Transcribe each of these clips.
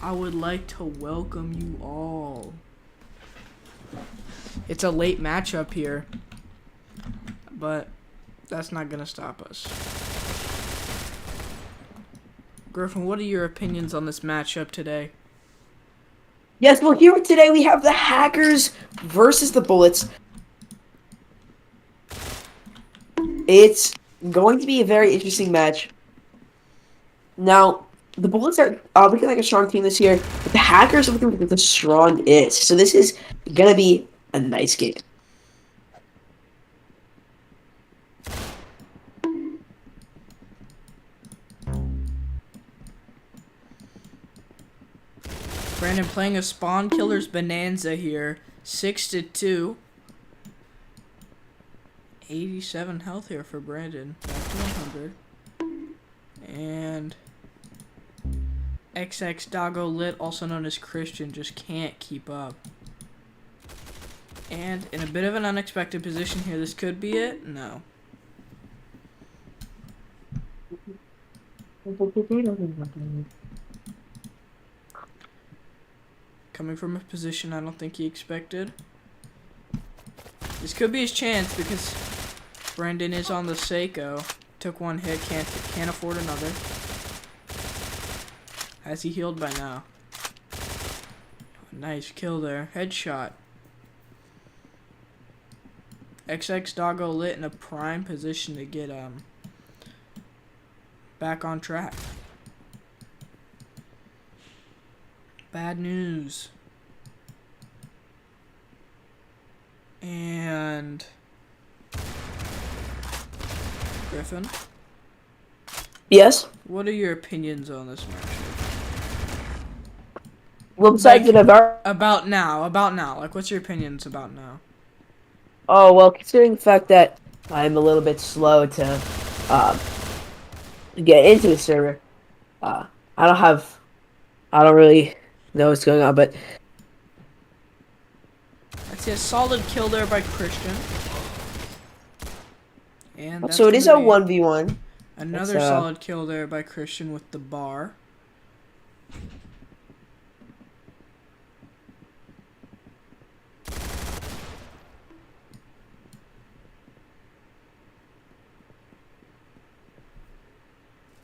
I would like to welcome you all. It's a late matchup here, but that's not gonna stop us. Griffin, what are your opinions on this matchup today? Yes, well, here today we have the Hackers versus the Bullets. It's going to be a very interesting match. Now, the Bullets are looking like a strong team this year, but the Hackers are looking like the strongest. So this is going to be a nice game. Brandon playing a Spawn Killer's Bonanza here. 6-2. 87 health here for Brandon. Back to 100. And XX Doggo Lit, also known as Christian, just can't keep up. And in a bit of an unexpected position here, this could be it? No. Coming from a position I don't think he expected. This could be his chance because Brandon is on the Seiko. Took one hit, can't afford another. Has he healed by now? Nice kill there. Headshot. XX Doggo Lit in a prime position to get back on track. Bad news. And Griffin? Yes? What are your opinions on this matchup? Well, besides Like, that, about now. Like, what's your opinions about now? oh, well, considering the fact that I'm a little bit slow to get into the server, I don't really know what's going on, but I see a solid kill there by Christian. And that's so it is a gonna be 1v1. another solid kill there by Christian with the bar.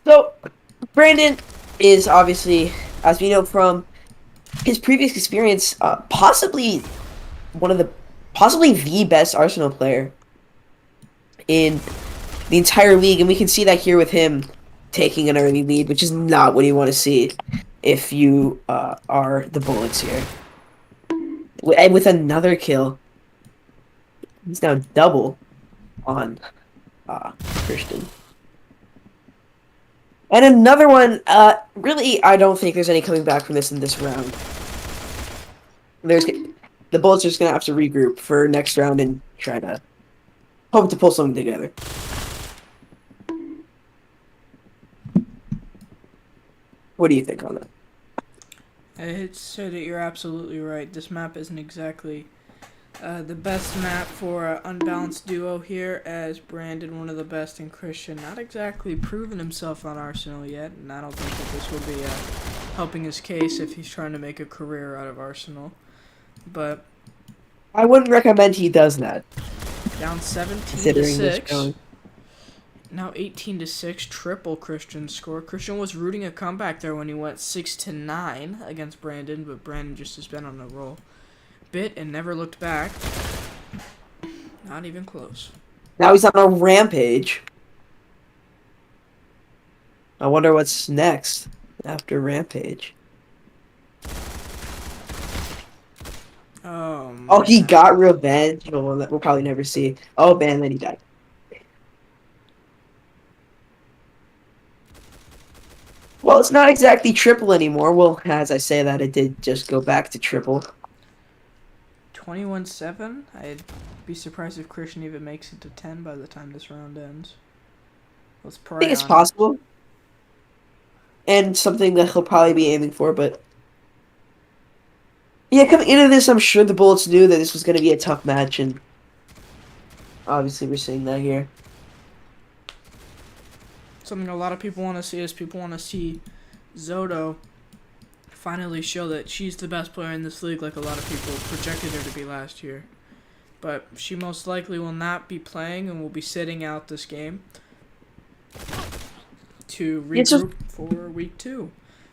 So, Brandon is obviously, as we know from his previous experience, possibly the best Arsenal player in the entire league, and we can see that here with him taking an early lead, which is not what you want to see if you are the Bullets here. And with another kill, he's now double on Christian. And another one, really, I don't think there's any coming back from this in this round. The Bullets are just going to have to regroup for next round and try to hope to pull something together. What do you think on that? I'd say that you're absolutely right. This map isn't exactly the best map for an unbalanced duo here, as Brandon, one of the best, and Christian, not exactly proven himself on Arsenal yet, and I don't think that this will be helping his case if he's trying to make a career out of Arsenal. But I wouldn't recommend he does that. down 17 to Considering this 6. going. Now 18 to 6, triple Christian score. Christian was rooting a comeback there when he went 6-9 against Brandon, but Brandon just has been on a roll. Bit and never looked back. Not even close. Now he's on a rampage. I wonder what's next after Rampage. Oh, he got revenge. The one that we'll probably never see. Oh, man, then he died. Well, it's not exactly triple anymore. Well, as I say that, it did just go back to triple. 21-7. I'd be surprised if Christian even makes it to 10 by the time this round ends. Let's pray. I think it's possible. And something that he'll probably be aiming for, but yeah, coming into this, I'm sure the Bullets knew that this was going to be a tough match, and obviously we're seeing that here. Something a lot of people want to see is people want to see Zoto finally show that she's the best player in this league like a lot of people projected her to be last year. But she most likely will not be playing and will be sitting out this game to regroup for week 2,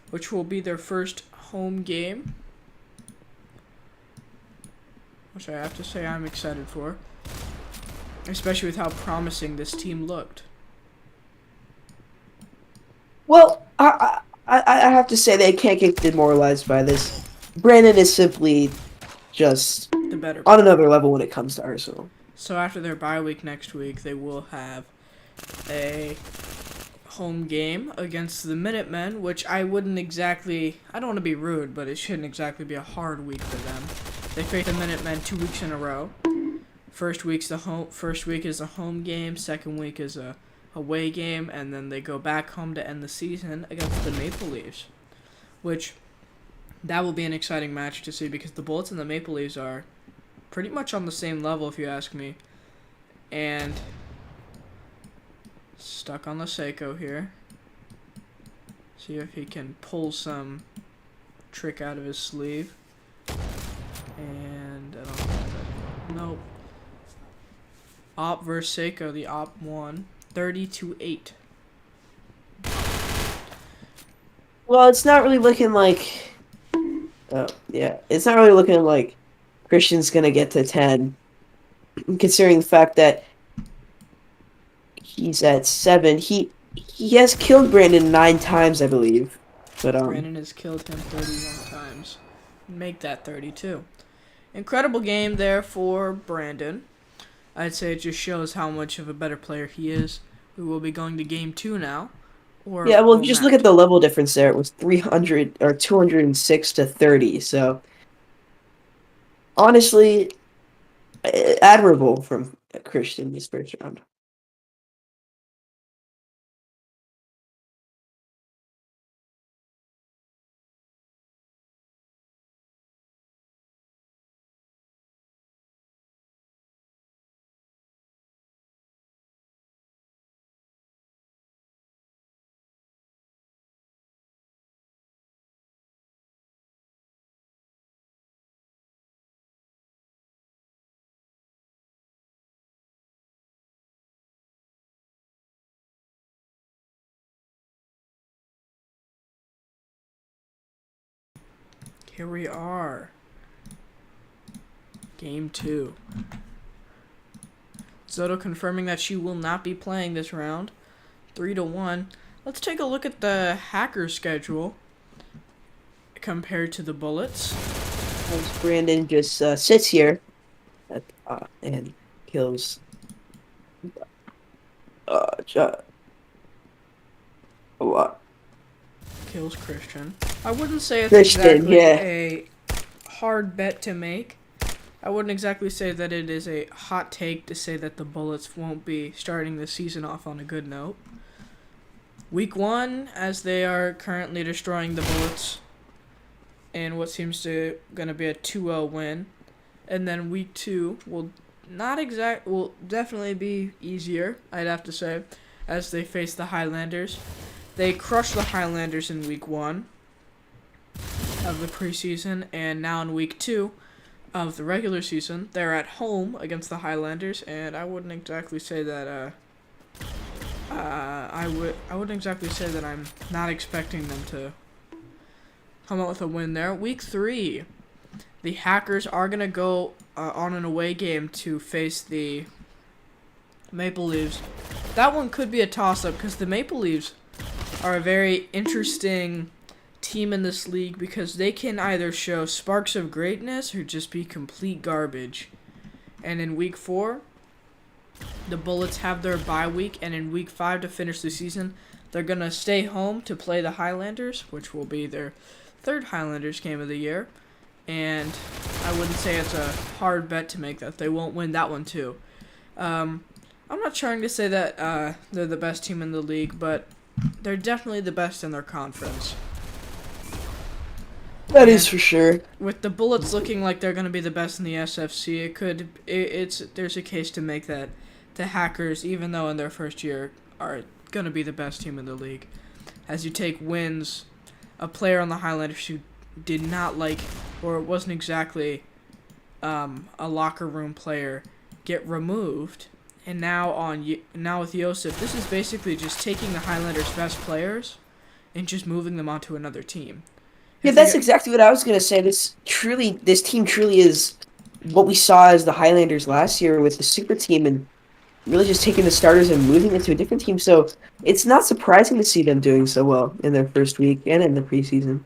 which will be their first home game, which I have to say I'm excited for, especially with how promising this team looked. Well, I have to say they can't get demoralized by this. Brandon is simply just The better on another level when it comes to Arsenal. So after their bye week next week, they will have a home game against the Minutemen, which I don't want to be rude, but it shouldn't exactly be a hard week for them. They face the Minutemen 2 weeks in a row. First week is a home game, second week is a away game, and then they go back home to end the season against the Maple Leafs, which that will be an exciting match to see because the Bullets and the Maple Leafs are pretty much on the same level, if you ask me. And stuck on the Seiko here. See if he can pull some trick out of his sleeve. And I don't know. Nope. Op versus Seiko, the Op won 30-8. Well, it's not really looking like. Oh, yeah. It's not really looking like Christian's going to get to 10. Considering the fact that he's at 7. He has killed Brandon 9 times, I believe. But Brandon has killed him 31 times. Make that 32. Incredible game there for Brandon. I'd say it just shows how much of a better player he is. We will be going to game 2 now. Yeah, well, just look at the level difference there. It was 300 or 206 to 30. So, honestly, admirable from Christian this first round. Here we are. Game 2. Zoto confirming that she will not be playing this round. 3-1. Let's take a look at the Hacker schedule compared to the Bullets. As Brandon just sits here and kills what? Kills Christian. I wouldn't say it's Christian, exactly yeah. a hard bet to make. I wouldn't exactly say that it is a hot take to say that the Bullets won't be starting the season off on a good note. Week 1, as they are currently destroying the Bullets in what seems to gonna be a 2-0 win. And then week 2 will definitely be easier, I'd have to say, as they face the Highlanders. They crushed the Highlanders in week 1 of the preseason, and now in week 2 of the regular season, they're at home against the Highlanders, and I wouldn't exactly say that I wouldn't exactly say that I'm not expecting them to come out with a win there. Week 3, the Hackers are gonna go on an away game to face the Maple Leafs. That one could be a toss-up because the Maple Leafs are a very interesting team in this league because they can either show sparks of greatness or just be complete garbage. And in week 4, the Bullets have their bye week, and in week 5 to finish the season, they're going to stay home to play the Highlanders, which will be their 3rd Highlanders game of the year. And I wouldn't say it's a hard bet to make that they won't win that one too. I'm not trying to say that they're the best team in the league, but they're definitely the best in their conference. That is for sure. With the Bullets looking like they're going to be the best in the SFC, there's a case to make that the Hackers, even though in their first year, are going to be the best team in the league. As you take wins, a player on the Highlanders who did not like, or wasn't exactly a locker room player, get removed. And now with Yosef, this is basically just taking the Highlanders' best players and just moving them onto another team. Yeah, If they that's get, exactly what I was gonna say. This team truly is what we saw as the Highlanders last year with the super team, and really just taking the starters and moving it to a different team. So it's not surprising to see them doing so well in their first week and in the preseason.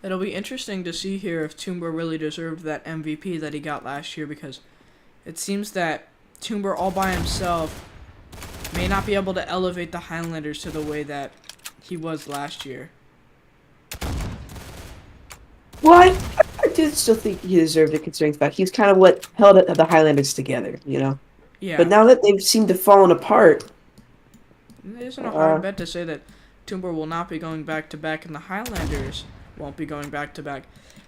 It'll be interesting to see here if Toomber really deserved that MVP that he got last year, because it seems that Toomber all by himself may not be able to elevate the Highlanders to the way that he was last year. Well, I do still think he deserved it, considering the fact he's kind of what held the Highlanders together, you know. But Yeah, now that they've seemed to fallen apart, it isn't a hard uh, bet to say that Toomber will not be going back to back and the Highlanders won't be going back to back.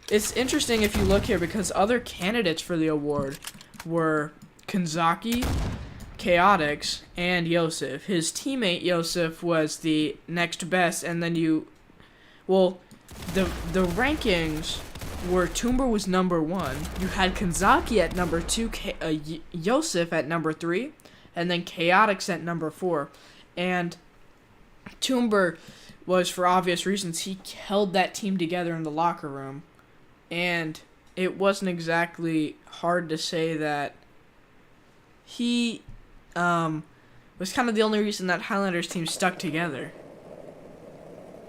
It's interesting if you look here because other candidates for the award were Kanzaki, Chaotix, and Yosef. His teammate Yosef was the next best, and then well, the rankings were Toomber was number 1. You had Kanzaki at number 2, Yosef at number 3, and then Chaotix at number 4. And Toomber was, for obvious reasons, he held that team together in the locker room, and it wasn't exactly hard to say that he was kind of the only reason that Highlanders team stuck together.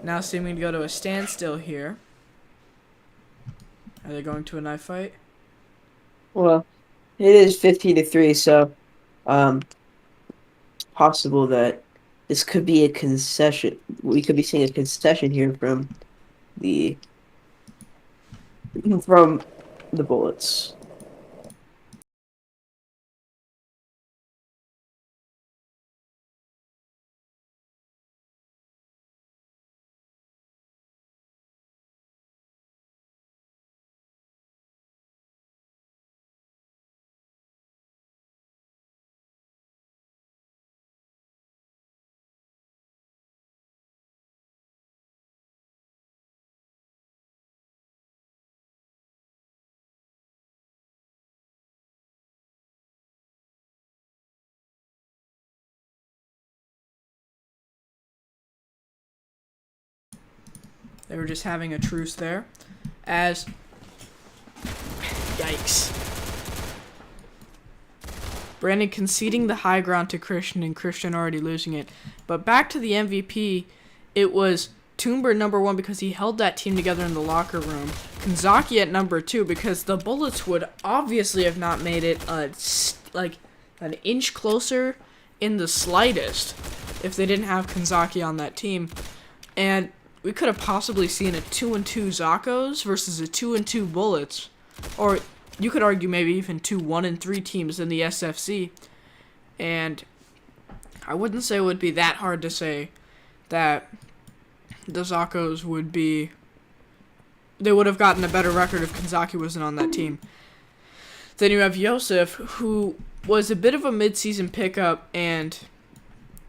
Now seeming to go to a standstill here. Are they going to a knife fight? well, it is 15-3, so it's possible that this could be a concession. We could be seeing a concession here the from the Bullets. They were just having a truce there. As yikes. Brandon conceding the high ground to Christian and Christian already losing it. But back to the MVP, it was Toomber number 1 because he held that team together in the locker room. Kanzaki at number 2 because the Bullets would obviously have not made it like an inch closer in the slightest if they didn't have Kanzaki on that team. And we could have possibly seen a 2-2 Zakos versus a 2-2 Bullets, or you could argue maybe even 2 1-3 teams in the SFC. And I wouldn't say it would be that hard to say that the Zakos they would have gotten a better record if Kanzaki wasn't on that team. Then you have Yosef, who was a bit of a mid-season pickup, and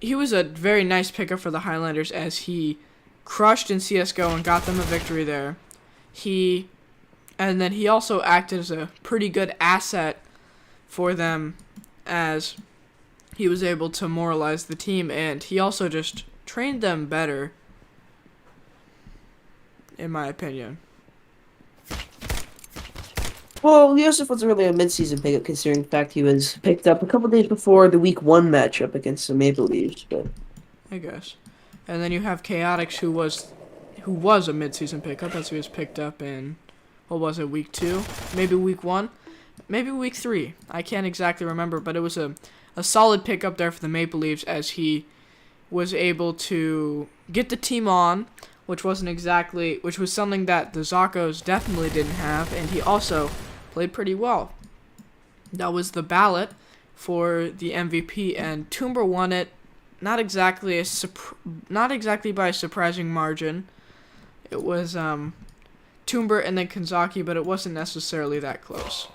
he was a very nice pickup for the Highlanders as he crushed in CSGO and got them a victory there. And then he also acted as a pretty good asset for them as he was able to moralize the team, and he also just trained them better, in my opinion. Well, Yosef wasn't really a mid-season pickup, considering the fact he was picked up a couple days before the Week 1 matchup against the Maple Leafs. But I guess. And then you have Chaotix, who was a mid-season pickup, as he was picked up in, what was it, Week 2? Maybe Week 1? Maybe Week 3. I can't exactly remember, but it was a solid pickup there for the Maple Leafs as he was able to get the team on, which was something that the Zakos definitely didn't have, and he also played pretty well. That was the ballot for the MVP, and Toomber won it. Not exactly by a surprising margin. It was Toomber and then Kanzaki, but it wasn't necessarily that close.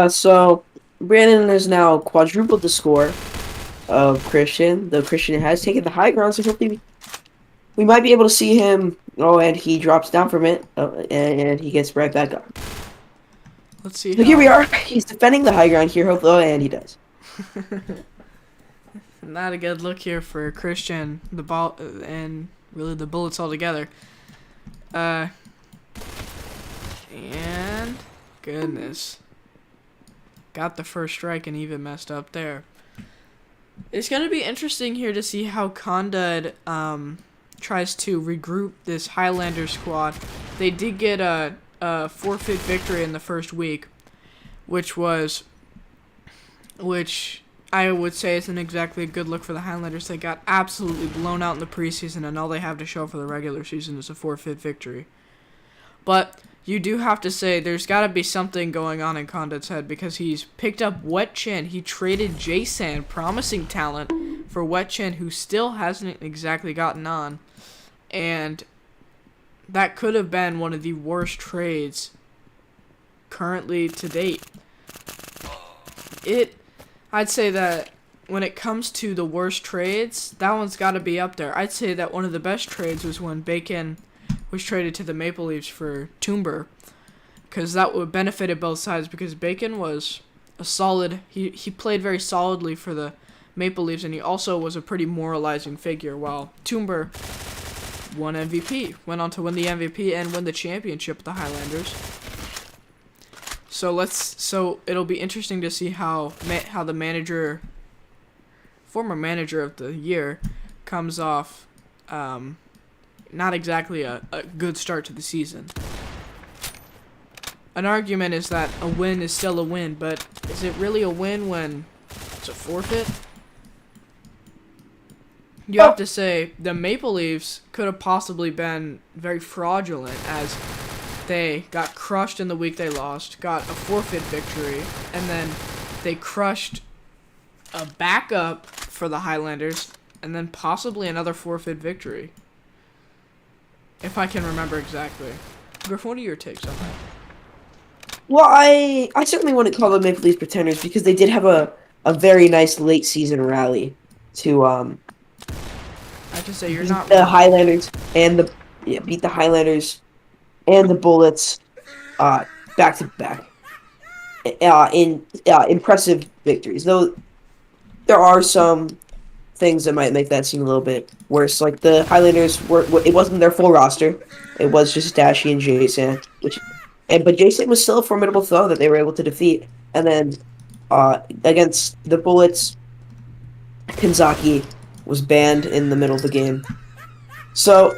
So Brandon has now quadrupled the score. of Christian, though Christian has taken the high ground, so hopefully we might be able to see him. Oh, and he drops down from it, and he gets right back up. Let's see So here we are. He's defending the high ground here, hopefully, and he does. Not a good look here for Christian, the ball, and really the bullets altogether. And goodness, got the first strike and even messed up there. It's gonna be interesting here to see how Condud tries to regroup this Highlander squad. They did get a forfeit victory in the first week, which I would say isn't exactly a good look for the Highlanders. They got absolutely blown out in the preseason, and all they have to show for the regular season is a forfeit victory. But you do have to say there's got to be something going on in Condit's head, because he's picked up Wet Chin. He traded Jason, promising talent, for Wet Chin, who still hasn't exactly gotten on. And that could have been one of the worst trades currently to date. I'd say that when it comes to the worst trades, that one's got to be up there. I'd say that one of the best trades was when Bacon was traded to the Maple Leafs for Toomber, because that would benefited both sides, because Bacon was a solid, he played very solidly for the Maple Leafs, and he also was a pretty moralizing figure, while Toomber won MVP, went on to win the MVP and win the championship with the Highlanders. So it'll be interesting to see how the former manager of the year, comes off not exactly a good start to the season. An argument is that a win is still a win, but is it really a win when it's a forfeit? You have to say the Maple Leafs could have possibly been very fraudulent, as they got crushed in the week they lost, got a forfeit victory, and then they crushed a backup for the Highlanders, and then possibly another forfeit victory. If I can remember exactly. Griff, what are your takes on that? Well, I certainly wouldn't call the Maple Leafs pretenders, because they did have a very nice late season rally to I have to say you're beat not the wrong. Highlanders and beat the Highlanders and the Bullets back to back in impressive victories. Though there are some things that might make that seem a little bit worse. Like the Highlanders it wasn't their full roster. It was just Dashy and Jason, but Jason was still a formidable foe that they were able to defeat. And then against the Bullets, Kanzaki was banned in the middle of the game. So,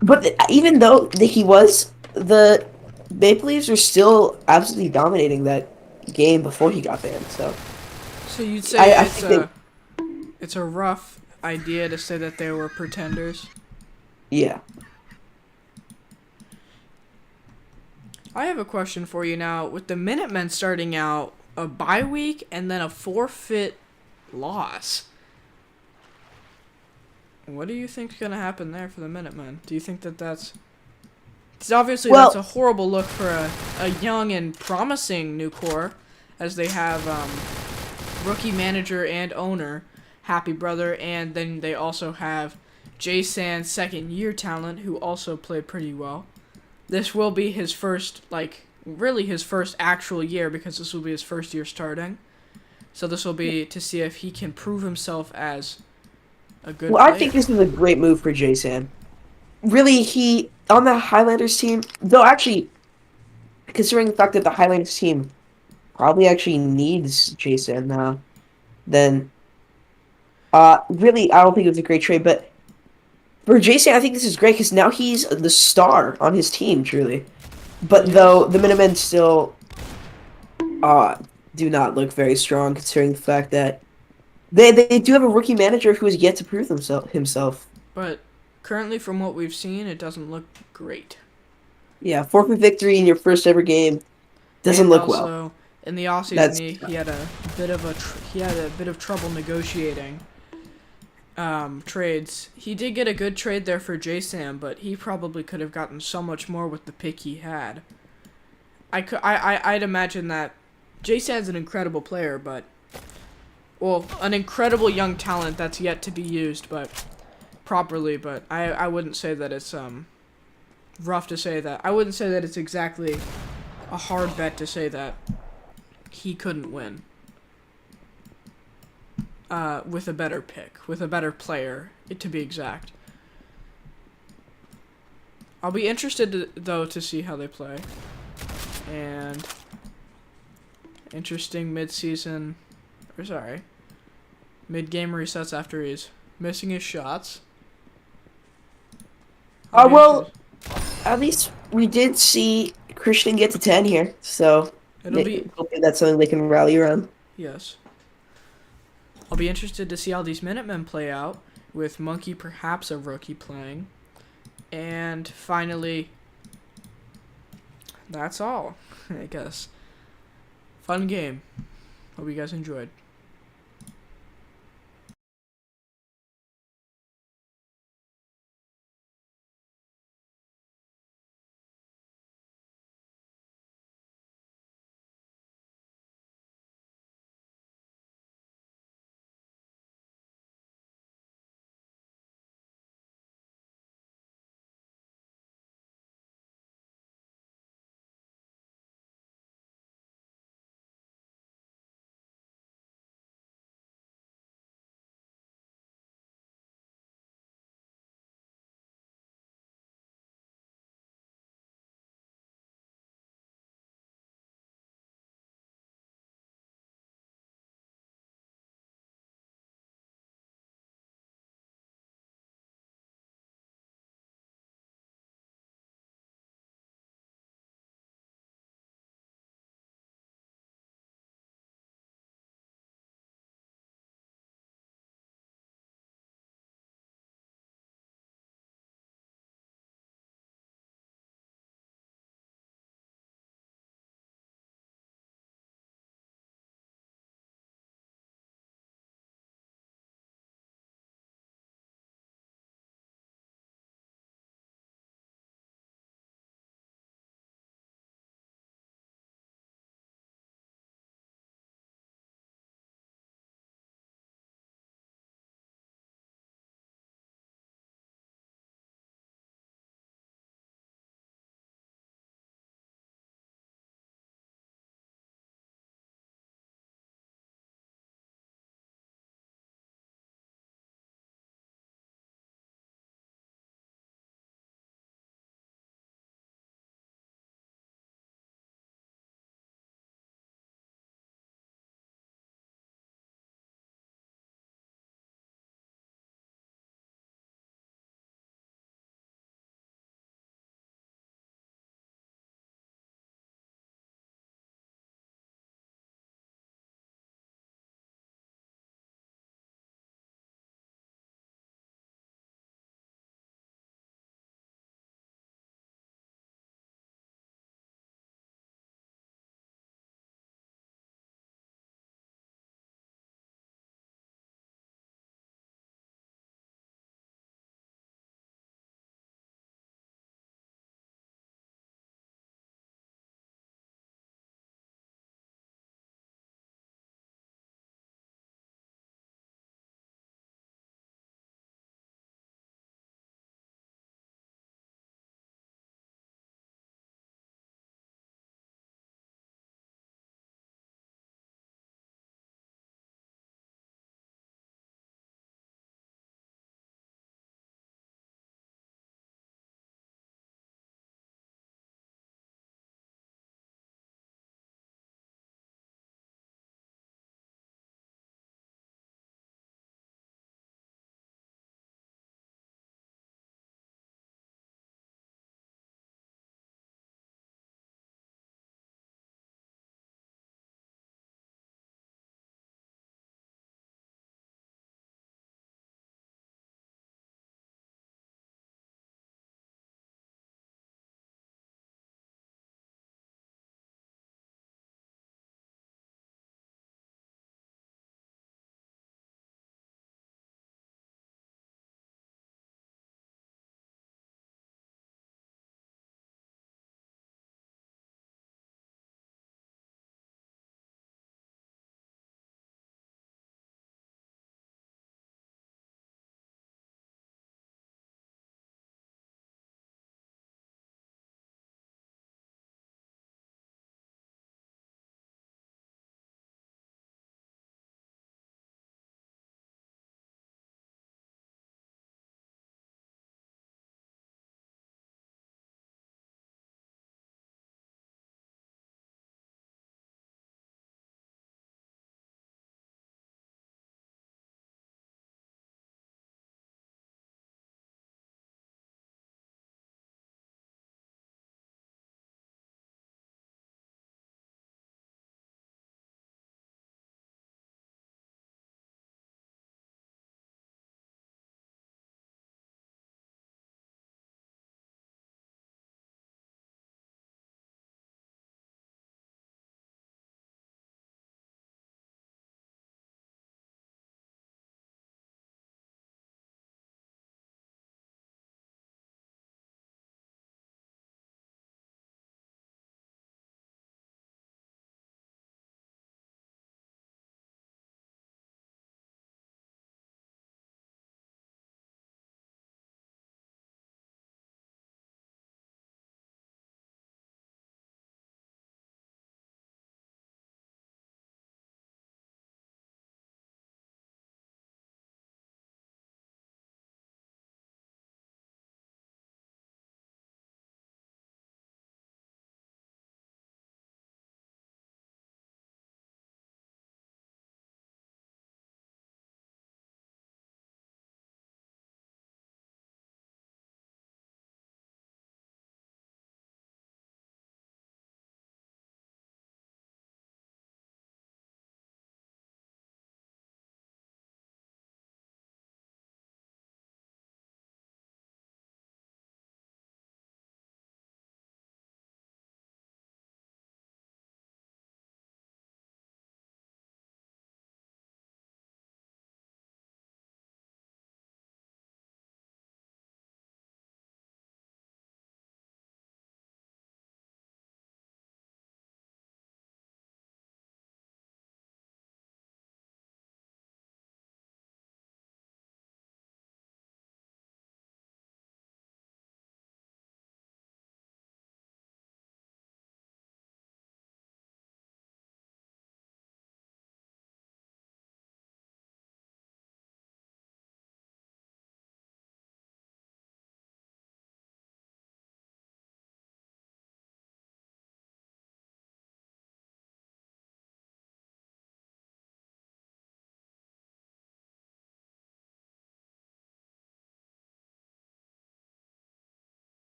but even though he was, the Maple Leafs are still absolutely dominating that game before he got banned. So you'd say I it's a rough idea to say that they were pretenders? yeah. I have a question for you now. With the Minutemen starting out a bye week and then a forfeit loss, what do you think's going to happen there for the Minutemen? Do you think that's... Because obviously that's a horrible look for a young and promising new core, as they have rookie manager and owner, Happy Brother, and then they also have Jason, second-year talent, who also played pretty well. This will be his first, really his first actual year, because this will be his first year starting. So this will be to see if he can prove himself as a good player. I think this is a great move for Jason. Really, he, on the Highlanders team, though actually, considering the fact that the Highlanders team probably actually needs Jason, then really, I don't think it was a great trade, but for Jason, I think this is great, because now he's the star on his team, truly. But though the Minutemen still do not look very strong, considering the fact that they do have a rookie manager who has yet to prove himself. But currently, from what we've seen, it doesn't look great. Yeah, forfeit victory in your first ever game doesn't look well. Also, in the offseason, he had a bit of trouble negotiating trades. He did get a good trade there for J-Sam, but he probably could have gotten so much more with the pick he had. I'd imagine that J-Sam's an incredible player, but well, an incredible young talent that's yet to be used, but properly. But I wouldn't say that it's rough to say that. I wouldn't say that it's exactly a hard bet to say that he couldn't win. With a better pick, with a better player, to be exact. I'll be interested though to see how they play. And interesting mid-season, or sorry, mid-game resets after he's missing his shots. I'll be Well, interested. at least we did see Christian get to 10 here, so It'll be hopefully that's something they can rally around. yes. I'll be interested to see how these Minutemen play out, with Monkey perhaps a rookie playing. And finally, that's all, I guess. Fun game. Hope you guys enjoyed.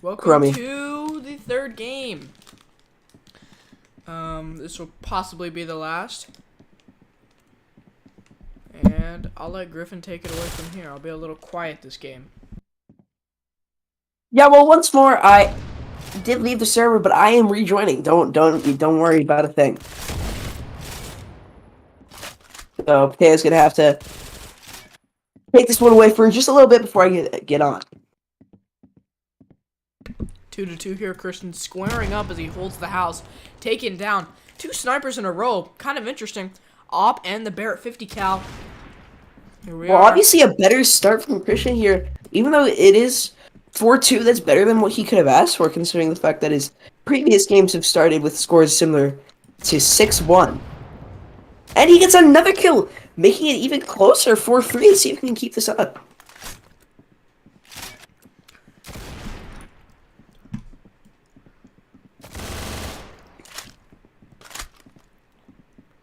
Welcome crummy. to the third game. This will possibly be the last. And I'll let Griffin take it away from here. I'll be a little quiet this game. Yeah, well, once more, I did leave the server, but I am rejoining. Don't worry about a thing. So Potato's gonna have to take this one away for just a little bit before I get on. 2-2 here. Christian squaring up as he holds the house, taking down 2 snipers in a row. Kind of interesting. Op and the Barrett 50 cal. Here we Well, are. obviously a better start from Christian here, even though it is 4-2. That's better than what he could have asked for, considering the fact that his previous games have started with scores similar to 6-1. And he gets another kill, making it even closer, 4-3. Let's see if we can keep this up.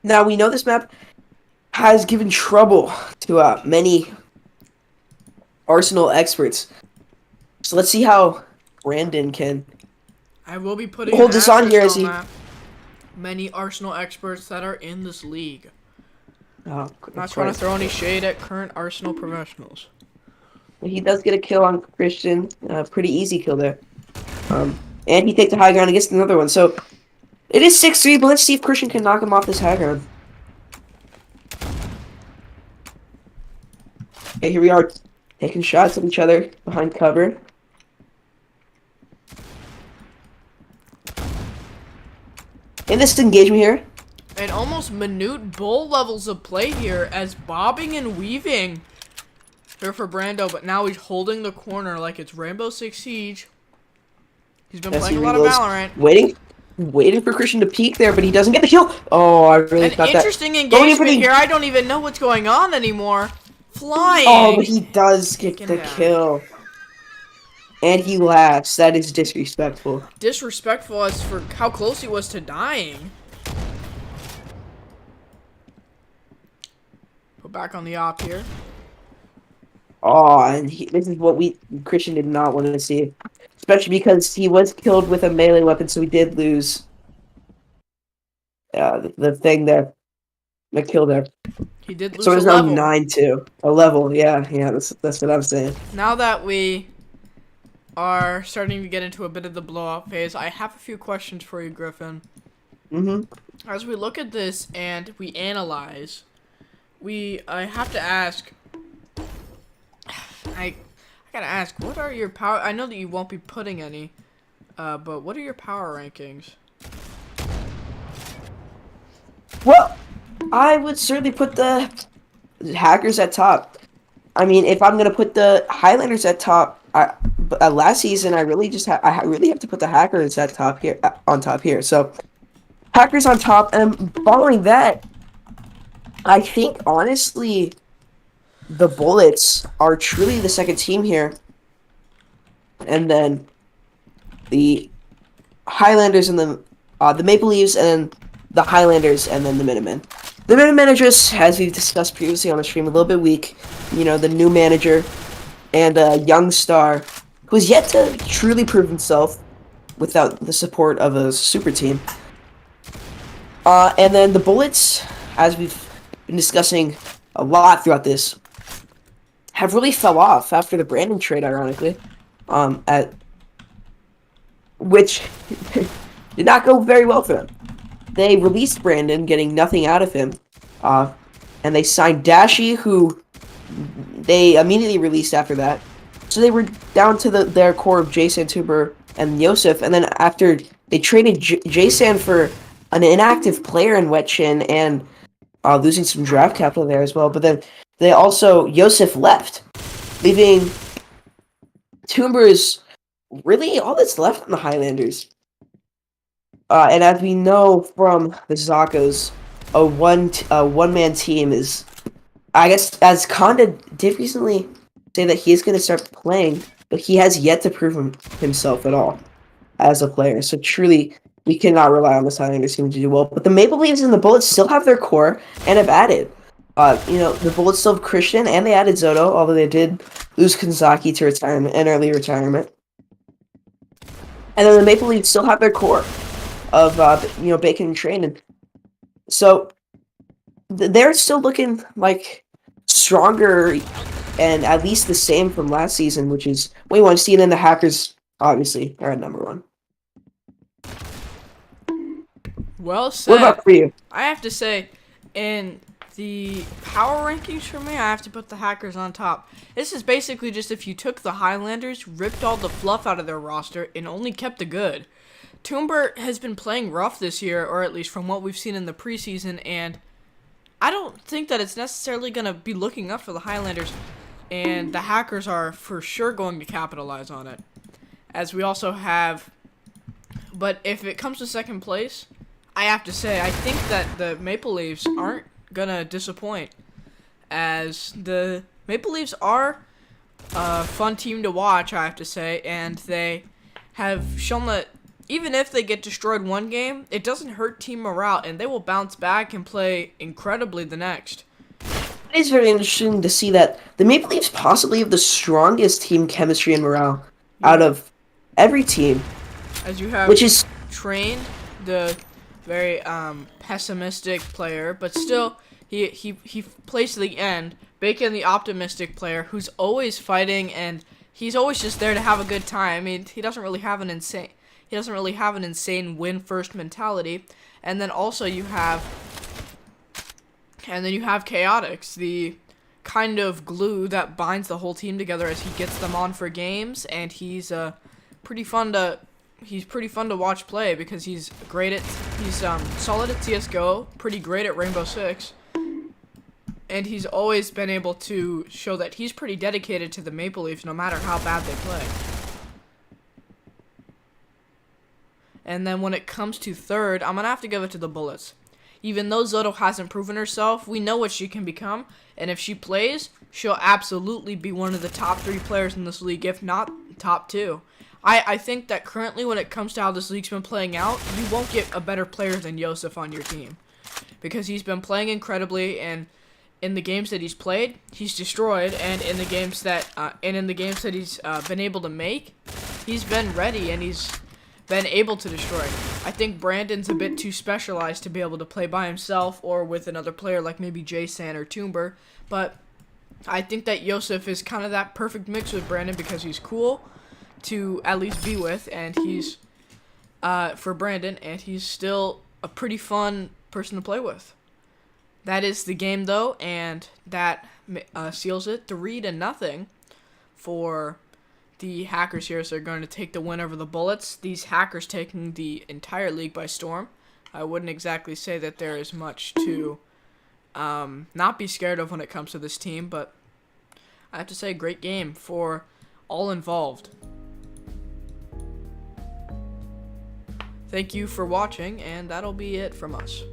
Now, we know this map has given trouble to many Arsenal experts. So let's see how Brandon can I will be putting hold an this on here as asterisk he... that. Many Arsenal experts that are in this league. Oh, Not trying to throw any shade at current Arsenal professionals. He does get a kill on Christian. Pretty easy kill there. And he takes the high ground and gets another one. So it is 6-3, but let's see if Christian can knock him off this high ground. Okay, here we are, taking shots at each other behind cover. In this engagement here, And almost minute bull levels of play here as bobbing and weaving here for Brando, but now he's holding the corner like it's Rainbow Six Siege. He's been yes, playing he a lot of reloads. Valorant. Waiting for Christian to peek there, but he doesn't get the kill. Oh, I really An thought that. interesting Going in for engagement the- here. I don't even know what's going on anymore. Flying. Oh, but he does get Taken the down. kill. And he laughs. That is disrespectful. Disrespectful as for how close he was to dying. Put back on the op here. Oh, and this is what Christian did not want to see. Especially because he was killed with a melee weapon, so he did lose the thing there. The kill there. He did lose So a it's now level. 9-2. A level, yeah, that's what I'm saying. Now that we are starting to get into a bit of the blowout phase, I have a few questions for you, Griffin. Mm-hmm. As we look at this and we analyze, I have to ask. I gotta ask, what are your power? I know that you won't be putting any, but what are your power rankings? Well, I would certainly put the hackers at top. I mean, if I'm gonna put the Highlanders at top, last season I really I really have to put the hackers at top here, on top here. So, hackers on top, and following that, I think honestly, the Bullets are truly the second team here, and then the Highlanders and the Maple Leafs, and then the Highlanders, and then the Minutemen. The Minutemen are just, as we've discussed previously on the stream, a little bit weak. You know, the new manager and a young star who has yet to truly prove himself without the support of a super team. And then the Bullets, as we've been discussing a lot throughout this, have really fell off after the Brandon trade, ironically, which did not go very well for them. They released Brandon, getting nothing out of him, and they signed Dashi, who they immediately released after that. So they were down to their core of Jason, Tuber, and Yosef, and then after they traded Jason for an inactive player in Wetchin, and losing some draft capital there as well, but then they also, Yosef left, leaving Tuber's really all that's left on the Highlanders. And as we know from the Zakos, a one-man team is, I guess, as Conda did recently say that he is going to start playing, but he has yet to prove himself at all as a player. So truly, we cannot rely on this Highlanders team to do well. But the Maple Leafs and the Bullets still have their core and have added. The Bullets still have Christian, and they added Zoto, although they did lose Kanzaki to retirement, an early retirement. And then the Maple Leafs still have their core of Bacon and Train, and so they're still looking like stronger and at least the same from last season, which is what you want to see. And then the Hackers obviously are at number one. Well said. What about for you? I have to say, in the power rankings for me, I have to put the Hackers on top. This is basically just if you took the Highlanders, ripped all the fluff out of their roster, and only kept the good. Toomber has been playing rough this year, or at least from what we've seen in the preseason, and I don't think that it's necessarily going to be looking up for the Highlanders, and the Hackers are for sure going to capitalize on it. As we also have, but if it comes to second place, I have to say, I think that the Maple Leafs aren't going to disappoint, as the Maple Leafs are a fun team to watch, I have to say, and they have shown that even if they get destroyed one game, it doesn't hurt team morale, and they will bounce back and play incredibly the next. It is very interesting to see that the Maple Leafs possibly have the strongest team chemistry and morale out of every team. As you have which is Train, the very pessimistic player, but still he plays to the end. Bacon, the optimistic player, who's always fighting, and he's always just there to have a good time. I mean, he doesn't really have an insane win first mentality. And then also you have Chaotix, the kind of glue that binds the whole team together as he gets them on for games, and he's pretty fun to watch play because he's solid at CS:GO, pretty great at Rainbow Six, and he's always been able to show that he's pretty dedicated to the Maple Leafs no matter how bad they play. And then when it comes to third, I'm gonna have to give it to the Bullets. Even though Zoto hasn't proven herself, we know what she can become, and if she plays, she'll absolutely be one of the top 3 players in this league, if not top 2. I think that currently when it comes to how this league's been playing out, you won't get a better player than Yosef on your team. Because he's been playing incredibly, and in the games that he's played, he's destroyed, and in the games that he's been able to make, he's been ready and he's been able to destroy. I think Brandon's a bit too specialized to be able to play by himself or with another player like maybe Jason or Toomber, but I think that Yosef is kind of that perfect mix with Brandon because he's cool to at least be with, and he's for Brandon, and he's still a pretty fun person to play with. That is the game though, and that seals it 3-0 for the Hackers here. So they're going to take the win over the Bullets. These Hackers taking the entire league by storm. I wouldn't exactly say that there is much to not be scared of when it comes to this team, but I have to say, great game for all involved. Thank you for watching, and that'll be it from us.